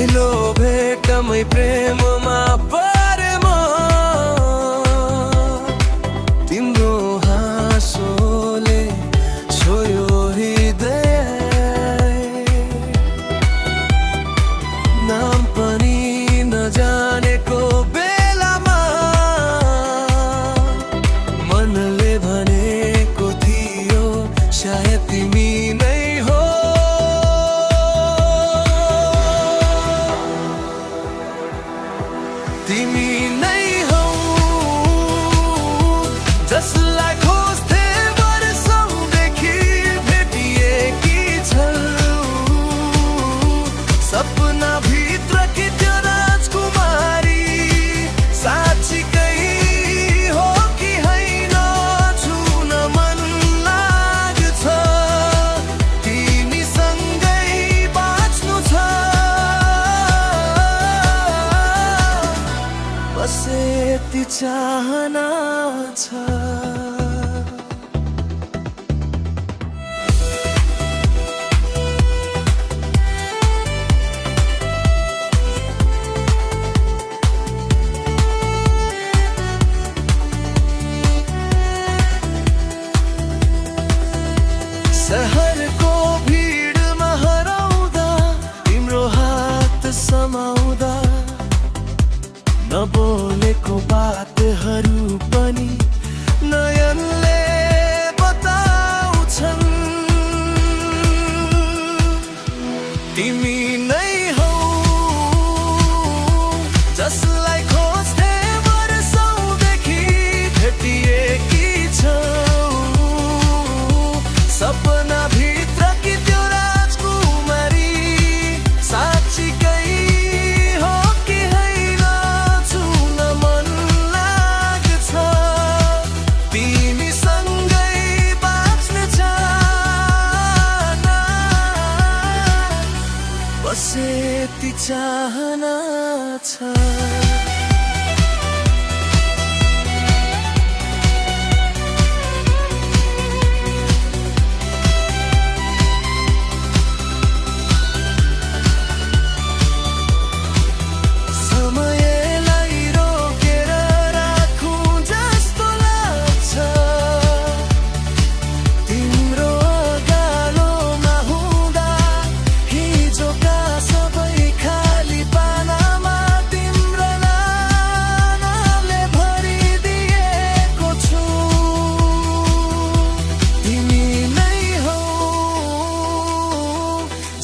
पहिलो भेटमै प्रेममा परे म तिम्रो हाँसोले छोयो हृदय नाम पनि नजानेको बेलामा मनले भनेको थियो सायद तिमी नै हो तिमी नै हौ जसलाई खोज्थे वर्षौंदेखि भेटिएकी छन् सपना भित्र कि त्यो राजकुमारी साँच्चीकै हो कि होइन छुन मन लाग्छ तिमीसँगै बाँच्नु छ बस यति चाहना छ शहरको भिडमा हराउँदा तिम्रो हात समाउँदा नबोलेको बातहरू पनि नयनले बताउँछन् तिमी नै हौ जसलाई खोज्थे वर्षौंदेखि भेटिएकी छौ सपना भित्र कि त्यो राजकुमारी साँच्चीकै हो कि होइन छुन मन लाग्छ तिमीसँगै बाँच्न चाहना बस यति चाहना छ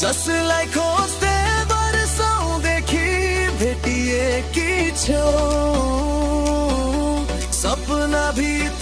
जसलाई खोज्थे वर्षौंदेखि भेटिएकी छौ सपना भित्र